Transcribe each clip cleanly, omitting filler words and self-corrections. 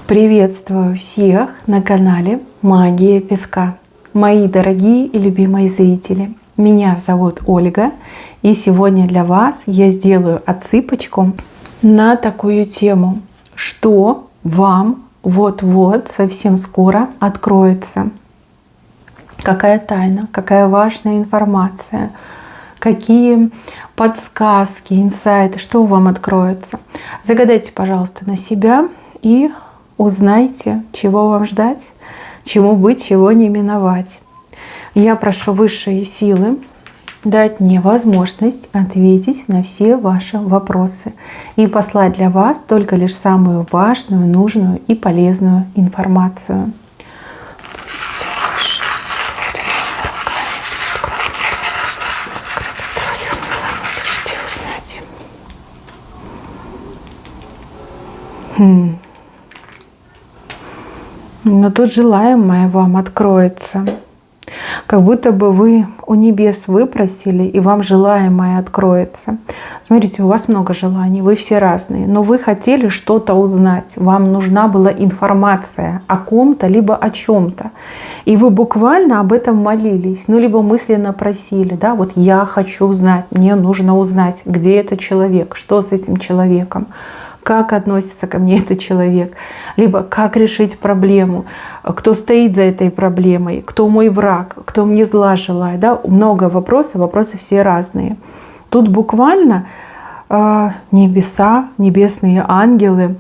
Приветствую всех на канале Магия Песка. Мои дорогие и любимые зрители, меня зовут Ольга, и сегодня для вас я сделаю отсыпочку на такую тему, что вам вот-вот совсем скоро откроется. Какая тайна, какая важная информация, какие подсказки, инсайты, что вам откроется. Загадайте, пожалуйста, на себя и узнайте, чего вам ждать, чему быть, чего не миновать. Я прошу высшие силы дать мне возможность ответить на все ваши вопросы и послать для вас только лишь самую важную, нужную и полезную информацию. Но тут желаемое вам откроется. Как будто бы вы у небес выпросили, и вам желаемое откроется. Смотрите, у вас много желаний, вы все разные, но вы хотели что-то узнать. Вам нужна была информация о ком-то, либо о чем-то. И вы буквально об этом молились, ну, либо мысленно просили, да, вот я хочу узнать, мне нужно узнать, где этот человек, что с этим человеком, как относится ко мне этот человек, либо как решить проблему, кто стоит за этой проблемой, кто мой враг, кто мне зла желает. Да? Много вопросов, вопросы все разные. Тут буквально небеса, небесные ангелы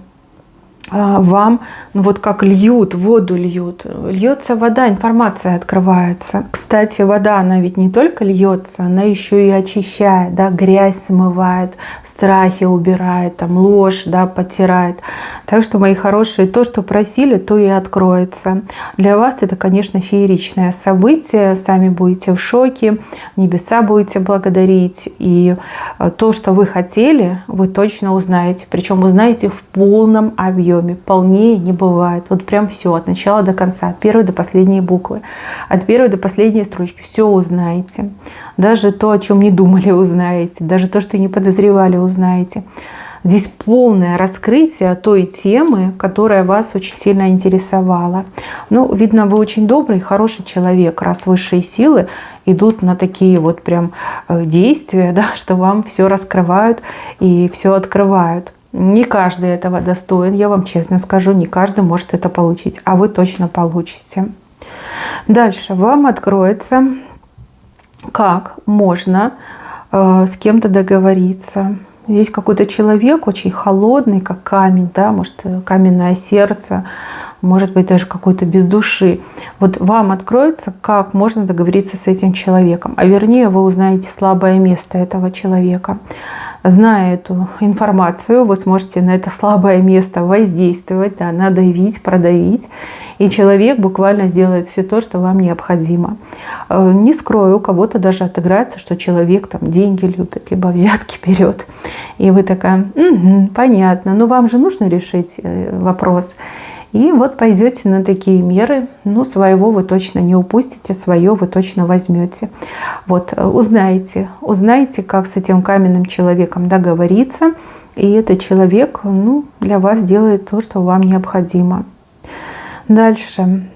вам вот как льют, воду льют. Льется вода, информация открывается. Кстати, вода, она ведь не только льется, она еще и очищает, да, грязь смывает, страхи убирает, там, ложь, да, потирает. Так что, мои хорошие, то, что просили, то и откроется. Для вас это, конечно, фееричное событие. Сами будете в шоке, небеса будете благодарить. И то, что вы хотели, вы точно узнаете. Причем узнаете в полном объеме. Полнее не бывает. Вот прям все от начала до конца, от первой до последней буквы, от первой до последней строчки. Все узнаете. Даже то, о чем не думали, узнаете. Даже то, что не подозревали, узнаете. Здесь полное раскрытие той темы, которая вас очень сильно интересовала. Ну, видно, вы очень добрый, хороший человек, раз высшие силы идут на такие вот прям действия, да, что вам все раскрывают и все открывают. Не каждый этого достоин, я вам честно скажу, не каждый может это получить, а вы точно получите. Дальше вам откроется, как можно с кем-то договориться. Здесь какой-то человек очень холодный, как камень, да, может, каменное сердце, может быть, даже какой-то без души. Вот вам откроется, как можно договориться с этим человеком. А вернее, вы узнаете слабое место этого человека. Зная эту информацию, вы сможете на это слабое место воздействовать, да, надавить, продавить. И человек буквально сделает все то, что вам необходимо. Не скрою, у кого-то даже отыграется, что человек там деньги любит, либо взятки берет. И вы такая, понятно, но вам же нужно решить вопрос. И вот пойдете на такие меры, ну, своего вы точно не упустите, свое вы точно возьмете. Вот, узнаете, как с этим каменным человеком договориться, и этот человек, ну, для вас делает то, что вам необходимо. Дальше.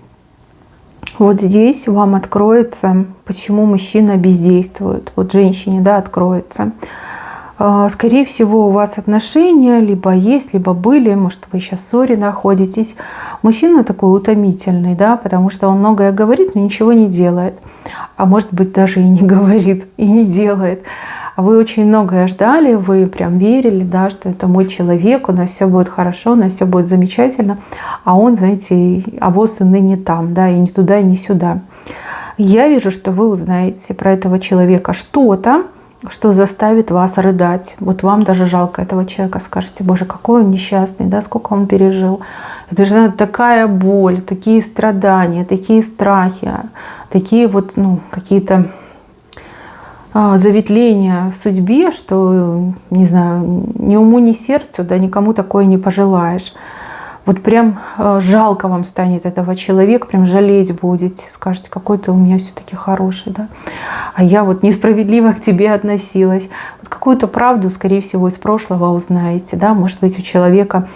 Вот здесь вам откроется, почему мужчина бездействует. Вот женщине, да, откроется. Скорее всего, у вас отношения либо есть, либо были, может, вы сейчас в ссоре находитесь. Мужчина такой утомительный, да, потому что он многое говорит, но ничего не делает. А может быть, даже и не говорит, и не делает. Вы очень многое ждали, вы прям верили, да, что это мой человек, у нас все будет хорошо, у нас все будет замечательно. А он, знаете, обоз и ныне там, да, и не туда, и не сюда. Я вижу, что вы узнаете про этого человека что-то, что заставит вас рыдать. Вот вам даже жалко этого человека. Скажете, боже, какой он несчастный, да, сколько он пережил. Это же такая боль, такие страдания, такие страхи, такие вот, ну, какие-то заветления в судьбе, что, не знаю, ни уму, ни сердцу, да, никому такое не пожелаешь. Вот прям жалко вам станет этого человека, прям жалеть будете. Скажете, какой ты у меня все-таки хороший, да? А я вот несправедливо к тебе относилась. Вот какую-то правду, скорее всего, из прошлого узнаете, да? Может быть, у человека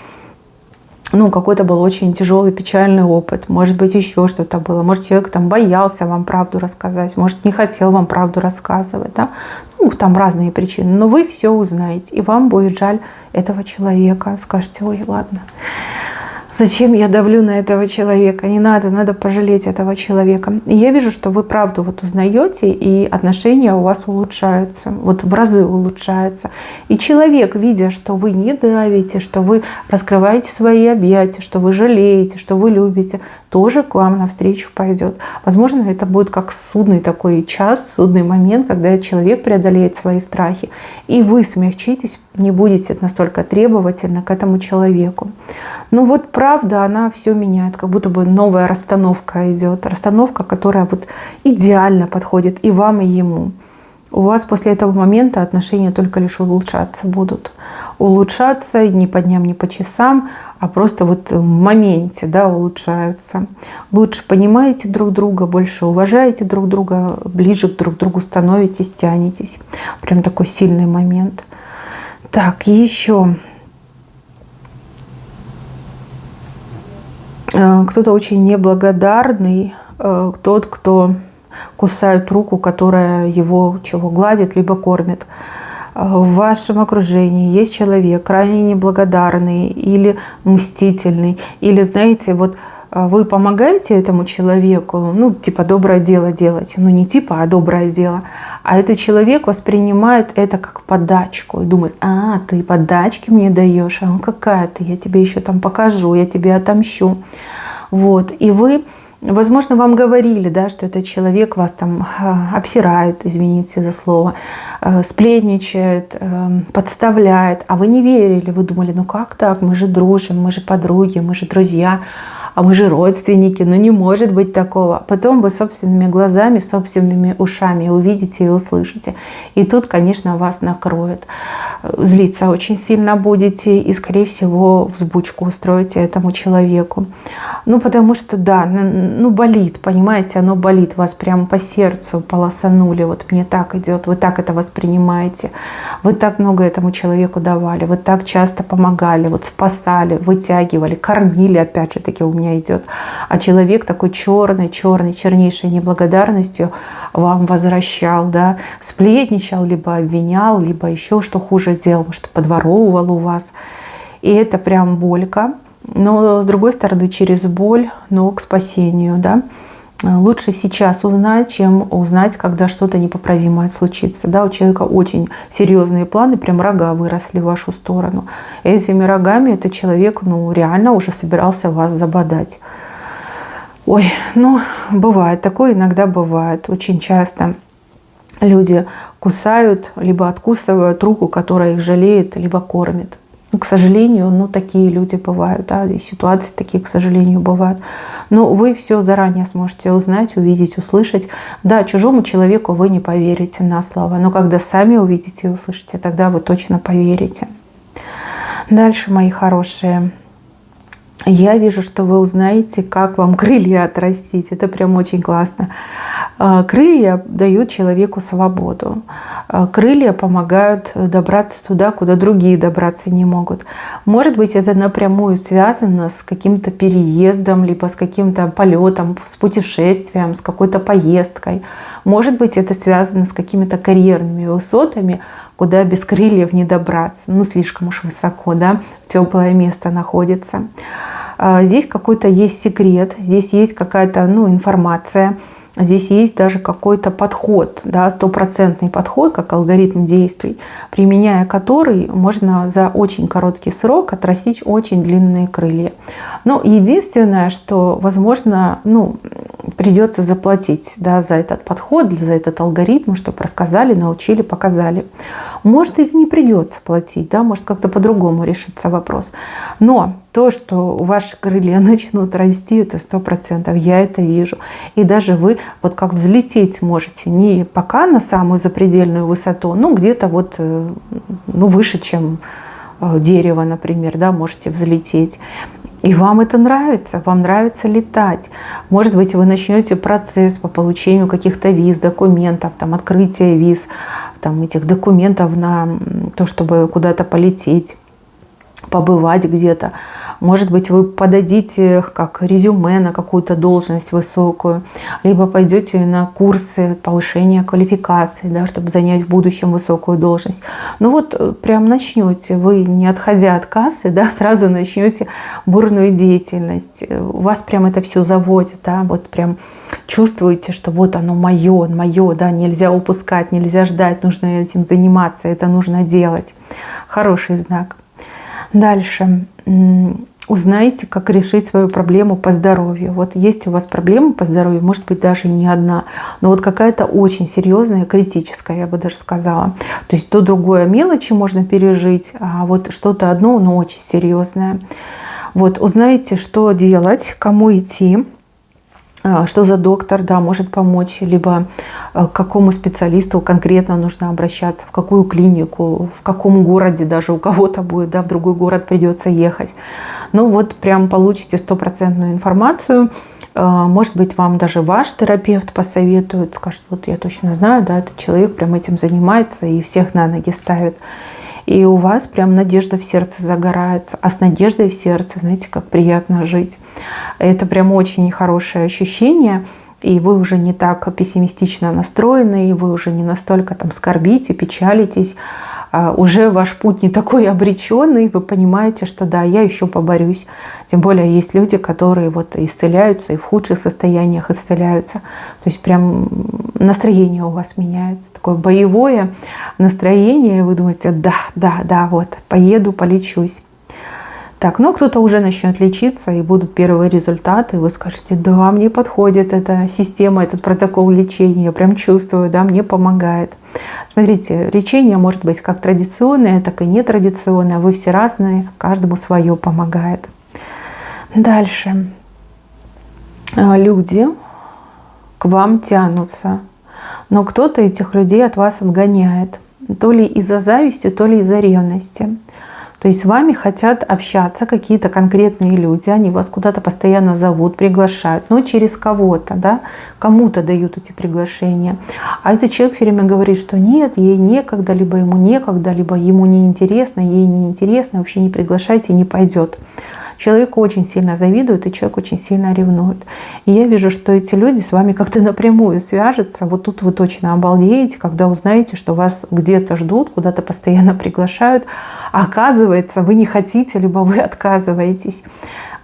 ну, какой-то был очень тяжелый, печальный опыт, может быть, еще что-то было, может, человек там боялся вам правду рассказать, может, не хотел вам правду рассказывать, да? Ну, там разные причины, но вы все узнаете, и вам будет жаль этого человека, скажете: ой, ладно, зачем я давлю на этого человека? Не надо, надо пожалеть этого человека. И я вижу, что вы правду вот узнаете, и отношения у вас улучшаются, вот в разы улучшаются. И человек, видя, что вы не давите, что вы раскрываете свои объятия, что вы жалеете, что вы любите, тоже к вам навстречу пойдет. Возможно, это будет как судный такой час, судный момент, когда человек преодолеет свои страхи, и вы смягчитесь, не будете настолько требовательны к этому человеку. Ну вот правда, она все меняет, как будто бы новая расстановка идет. Расстановка, которая вот идеально подходит и вам, и ему. У вас после этого момента отношения только лишь улучшаться будут. Улучшаться не по дням, не по часам, а просто вот в моменте, да, улучшаются. Лучше понимаете друг друга, больше уважаете друг друга, ближе друг к другу становитесь, тянетесь. Прям такой сильный момент. Так, еще... Кто-то очень неблагодарный, тот, кто кусает руку, которая его чего гладит, либо кормит. В вашем окружении есть человек крайне неблагодарный или мстительный, или, знаете, вот вы помогаете этому человеку, ну, типа доброе дело делать, ну, не типа, а доброе дело, а этот человек воспринимает это как подачку и думает: а, ты подачки мне даешь, а какая ты, я тебе еще там покажу, я тебе отомщу. Вот, и вы, возможно, вам говорили, да, что этот человек вас там обсирает, извините за слово, сплетничает, подставляет, а вы не верили, вы думали: ну как так, мы же дружим, мы же подруги, мы же друзья, а мы же родственники, ну не может быть такого. Потом вы собственными глазами, собственными ушами увидите и услышите. И тут, конечно, вас накроет. Злиться очень сильно будете и, скорее всего, взбучку устроите этому человеку. Ну, потому что, да, ну болит, понимаете, оно болит. Вас прямо по сердцу полосанули. Вот мне так идет, вы так это воспринимаете. Вы так много этому человеку давали, вы так часто помогали, вот спасали, вытягивали, кормили, опять же таки, у меня идет. А человек такой черный, чернейшей неблагодарностью вам возвращал, да, сплетничал, либо обвинял, либо еще что хуже делал, что подворовывал у вас. И это прям болька. Но с другой стороны, через боль, но к спасению, да. Лучше сейчас узнать, чем узнать, когда что-то непоправимое случится. Да, у человека очень серьезные планы, прям рога выросли в вашу сторону. Этими рогами этот человек, ну, реально уже собирался вас забодать. Ой, ну, бывает, такое иногда бывает. Очень часто люди кусают, либо откусывают руку, которая их жалеет, либо кормит. Ну, к сожалению, ну, такие люди бывают, да, и ситуации такие, к сожалению, бывают. Но вы все заранее сможете узнать, увидеть, услышать. Да, чужому человеку вы не поверите на слово, но когда сами увидите и услышите, тогда вы точно поверите. Дальше, мои хорошие. Я вижу, что вы узнаете, как вам крылья отрастить. Это прям очень классно. Крылья дают человеку свободу. Крылья помогают добраться туда, куда другие добраться не могут. Может быть, это напрямую связано с каким-то переездом, либо с каким-то полетом, с путешествием, с какой-то поездкой. Может быть, это связано с какими-то карьерными высотами, куда без крыльев не добраться. Ну, слишком уж высоко, да, теплое место находится. Здесь какой-то есть секрет, здесь есть какая-то, ну, информация, здесь есть даже какой-то подход, да, стопроцентный подход, как алгоритм действий, применяя который можно за очень короткий срок отрастить очень длинные крылья. Но единственное, что, возможно, ну, придется заплатить, да, за этот подход, за этот алгоритм, чтобы рассказали, научили, показали. Может, и не придется платить, да, может, как-то по-другому решится вопрос. Но то, что ваши крылья начнут расти, это 100%. Я это вижу. И даже вы вот как взлететь можете не пока на самую запредельную высоту, ну, где-то вот, ну, выше, чем дерево, например, да, можете взлететь. И вам это нравится, вам нравится летать. Может быть, вы начнете процесс по получению каких-то виз, документов, там, открытия виз, там, этих документов на то, чтобы куда-то полететь, побывать где-то. Может быть, вы подадите как резюме на какую-то должность высокую, либо пойдете на курсы повышения квалификации, да, чтобы занять в будущем высокую должность. Ну вот прям начнете, вы не отходя от кассы, да, сразу начнете бурную деятельность. Вас прям это все заводит, да, вот прям чувствуете, что вот оно мое, да, нельзя упускать, нельзя ждать, нужно этим заниматься, это нужно делать. Хороший знак. Дальше. Узнаете, как решить свою проблему по здоровью. Вот есть у вас проблема по здоровью, может быть, даже не одна, но вот какая-то очень серьезная, критическая, я бы даже сказала. То есть то другое мелочи можно пережить, а вот что-то одно, но очень серьезное. Вот узнаете, что делать, кому идти, что за доктор, да, может помочь, либо к какому специалисту конкретно нужно обращаться, в какую клинику, в каком городе даже у кого-то будет, да, в другой город придется ехать. Ну вот прям получите стопроцентную информацию. Может быть, вам даже ваш терапевт посоветует, скажет, вот я точно знаю, да, этот человек прям этим занимается и всех на ноги ставит. И у вас прям надежда в сердце загорается. А с надеждой в сердце, знаете, как приятно жить. Это прям очень хорошее ощущение. И вы уже не так пессимистично настроены, и вы уже не настолько там скорбите, печалитесь. Уже ваш путь не такой обреченный, вы понимаете, что да, я еще поборюсь. Тем более есть люди, которые вот исцеляются и в худших состояниях исцеляются. То есть прям настроение у вас меняется. Такое боевое настроение. Вы думаете, да, вот, поеду, полечусь. Так, ну кто-то уже начнет лечиться, и будут первые результаты, и вы скажете, да, мне подходит эта система, этот протокол лечения, я прям чувствую, да, мне помогает. Смотрите, лечение может быть как традиционное, так и нетрадиционное, вы все разные, каждому свое помогает. Дальше. Люди к вам тянутся, но кто-то этих людей от вас отгоняет, то ли из-за зависти, то ли из-за ревности. То есть с вами хотят общаться какие-то конкретные люди, они вас куда-то постоянно зовут, приглашают, но через кого-то, да, кому-то дают эти приглашения. А этот человек все время говорит, что нет, ей некогда, либо ему некогда, либо ему неинтересно, ей неинтересно, вообще не приглашайте, не пойдет. Человек очень сильно завидует, и человек очень сильно ревнует. И я вижу, что эти люди с вами как-то напрямую свяжутся. Вот тут вы точно обалдеете, когда узнаете, что вас где-то ждут, куда-то постоянно приглашают. А оказывается, вы не хотите, либо вы отказываетесь.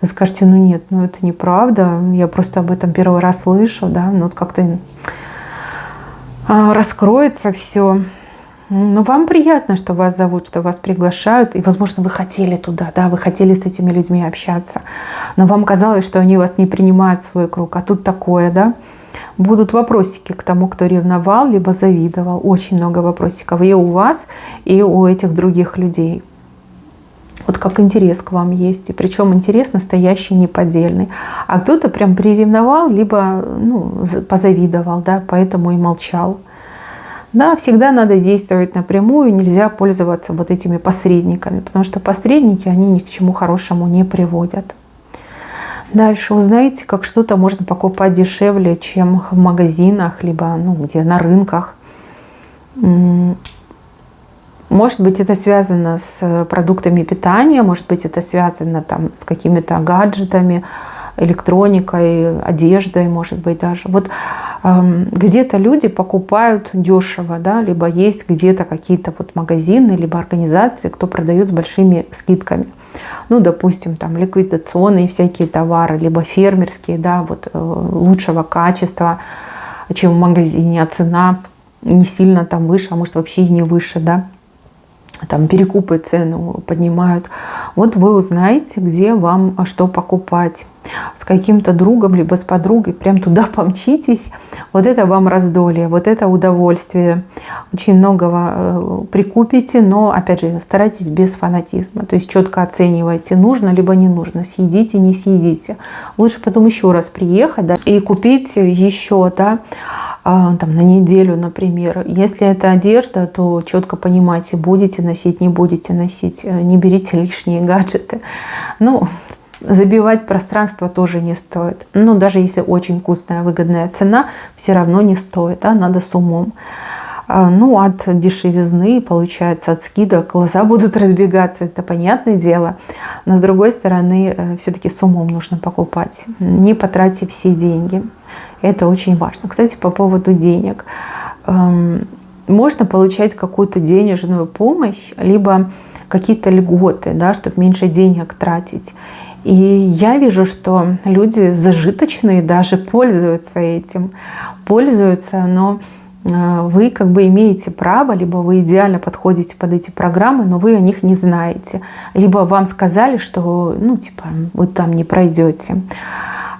Вы скажете, ну нет, ну это неправда, я просто об этом первый раз слышу, да, ну вот как-то раскроется все. Но вам приятно, что вас зовут, что вас приглашают, и, возможно, вы хотели туда, да, вы хотели с этими людьми общаться, но вам казалось, что они вас не принимают в свой круг, а тут такое, да. Будут вопросики к тому, кто ревновал, либо завидовал, очень много вопросиков и у вас, и у этих других людей. Вот как интерес к вам есть, и причем интерес настоящий, неподдельный. А кто-то прям приревновал, либо позавидовал, да, поэтому и молчал. Да, всегда надо действовать напрямую, нельзя пользоваться вот этими посредниками, потому что посредники, они ни к чему хорошему не приводят. Дальше узнаете, как что-то можно покупать дешевле, чем в магазинах, либо где на рынках. Может быть, это связано с продуктами питания, может быть, это связано там с какими-то гаджетами, электроникой, одеждой, может быть, даже. Вот где-то люди покупают дешево, да, либо есть где-то какие-то вот магазины, либо организации, кто продает с большими скидками. Ну, допустим, там ликвидационные всякие товары, либо фермерские, да, вот лучшего качества, чем в магазине, а цена не сильно там выше, а может вообще и не выше, да. Там перекупы цену поднимают. Вот вы узнаете, где вам что покупать. С каким-то другом, либо с подругой прям туда помчитесь. Вот это вам раздолье, вот это удовольствие. Очень многого прикупите, но, опять же, старайтесь без фанатизма. То есть четко оценивайте, нужно либо не нужно, съедите, не съедите. Лучше потом еще раз приехать, да, и купить еще, да, там, на неделю, например. Если это одежда, то четко понимайте, будете носить, не будете носить. Не берите лишние гаджеты. Ну, забивать пространство тоже не стоит. Ну, даже если очень вкусная, выгодная цена, все равно не стоит. Да? Надо с умом. Ну, от дешевизны, получается, от скидок глаза будут разбегаться, это понятное дело. Но, с другой стороны, все-таки с умом нужно покупать, не потратив все деньги. Это очень важно. Кстати, по поводу денег. Можно получать какую-то денежную помощь, либо какие-то льготы, да, чтобы меньше денег тратить. И я вижу, что люди зажиточные даже пользуются этим. Пользуются, но вы как бы имеете право, либо вы идеально подходите под эти программы, но вы о них не знаете. Либо вам сказали, что, ну, типа, вы там не пройдете.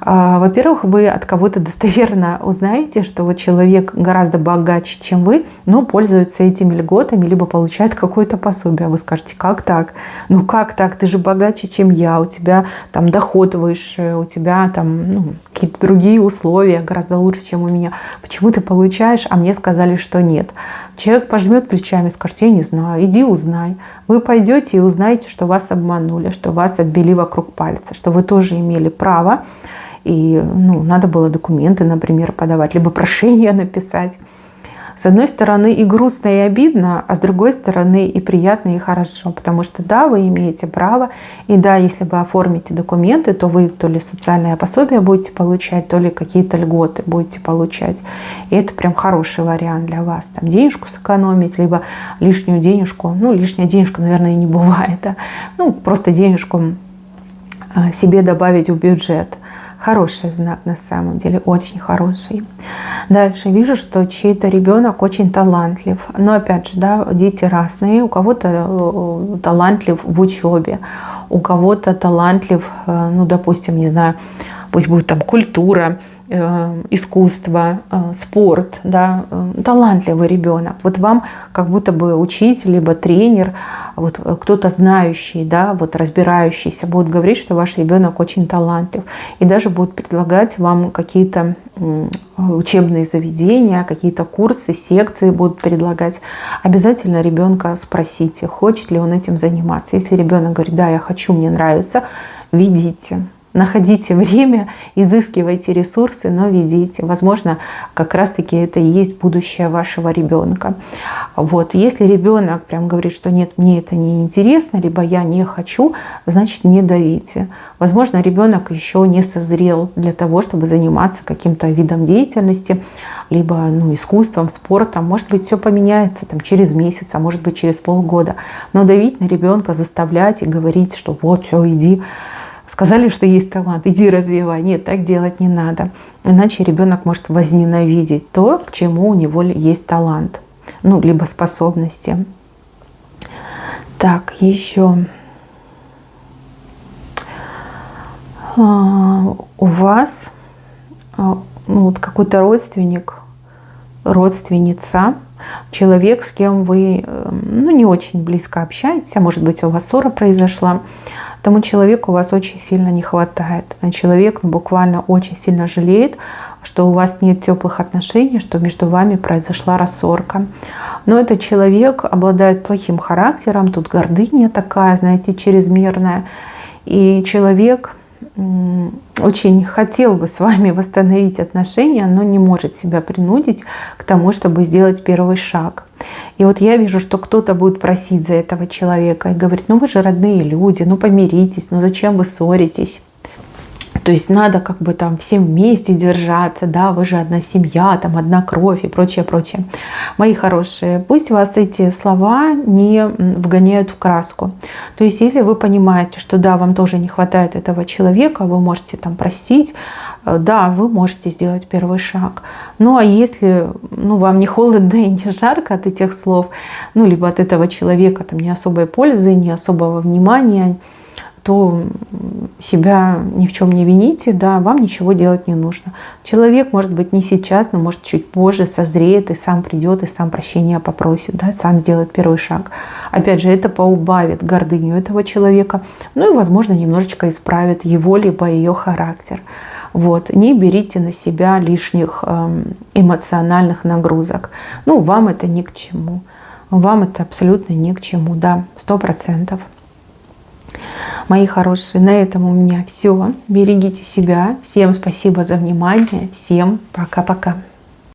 Во-первых, вы от кого-то достоверно узнаете, что вот человек гораздо богаче, чем вы, но пользуется этими льготами, либо получает какое-то пособие. Вы скажете, как так? Ну как так? Ты же богаче, чем я, у тебя там доход выше, у тебя там какие-то другие условия гораздо лучше, чем у меня. Почему ты получаешь, а мне сказали, что нет? Человек пожмет плечами и скажет, я не знаю, иди узнай. Вы пойдете и узнаете, что вас обманули, что вас обвели вокруг пальца, что вы тоже имели право. И надо было документы, например, подавать, либо прошение написать. С одной стороны и грустно, и обидно, а с другой стороны и приятно, и хорошо. Потому что да, вы имеете право, и да, если вы оформите документы, то вы то ли социальное пособие будете получать, то ли какие-то льготы будете получать. И это прям хороший вариант для вас. Там денежку сэкономить, либо лишнюю денежку. Лишняя денежка, наверное, и не бывает. Да? Просто денежку себе добавить в бюджет. Хороший знак на самом деле, очень хороший. Дальше вижу, что чей-то ребенок очень талантлив. Но опять же, да, дети разные. У кого-то талантлив в учебе, у кого-то талантлив, допустим, не знаю, пусть будет там культура, искусство, спорт, да, талантливый ребенок. Вот вам как будто бы учитель, либо тренер, вот кто-то знающий, да, вот разбирающийся, будет говорить, что ваш ребенок очень талантлив. И даже будет предлагать вам какие-то учебные заведения, какие-то курсы, секции будут предлагать. Обязательно ребенка спросите, хочет ли он этим заниматься. Если ребенок говорит, да, я хочу, мне нравится, ведите. Находите время, изыскивайте ресурсы, но ведите. Возможно, как раз-таки это и есть будущее вашего ребенка. Вот. Если ребенок прям говорит, что нет, мне это не интересно, либо я не хочу, значит, не давите. Возможно, ребенок еще не созрел для того, чтобы заниматься каким-то видом деятельности, либо искусством, спортом. Может быть, все поменяется там, через месяц, а может быть, через полгода. Но давить на ребенка, заставлять и говорить, что вот, все, иди. Сказали, что есть талант, иди развивай. Нет, так делать не надо. Иначе ребенок может возненавидеть то, к чему у него есть талант. Либо способности. Так, еще. У вас какой-то родственник, родственница, человек, с кем вы не очень близко общаетесь, а может быть, у вас ссора произошла, тому человеку вас очень сильно не хватает. Человек буквально очень сильно жалеет, что у вас нет теплых отношений, что между вами произошла рассорка. Но этот человек обладает плохим характером, тут гордыня такая, знаете, чрезмерная. И человек очень хотел бы с вами восстановить отношения, но не может себя принудить к тому, чтобы сделать первый шаг. И вот я вижу, что кто-то будет просить за этого человека и говорит, вы же родные люди, помиритесь, зачем вы ссоритесь? То есть надо как бы там всем вместе держаться, да, вы же одна семья, там одна кровь и прочее, прочее. Мои хорошие, пусть вас эти слова не вгоняют в краску. То есть если вы понимаете, что да, вам тоже не хватает этого человека, вы можете там простить, да, вы можете сделать первый шаг. А если вам не холодно и не жарко от этих слов, либо от этого человека там не особой пользы, не особого внимания, то себя ни в чем не вините, да, вам ничего делать не нужно. Человек, может быть, не сейчас, но может чуть позже созреет и сам придет, и сам прощения попросит, да, сам сделает первый шаг. Опять же, это поубавит гордыню этого человека, и, возможно, немножечко исправит его либо ее характер. Вот. Не берите на себя лишних эмоциональных нагрузок. Вам это ни к чему. Вам это абсолютно ни к чему, да, 100%. Мои хорошие, на этом у меня все. Берегите себя. Всем спасибо за внимание. Всем пока-пока.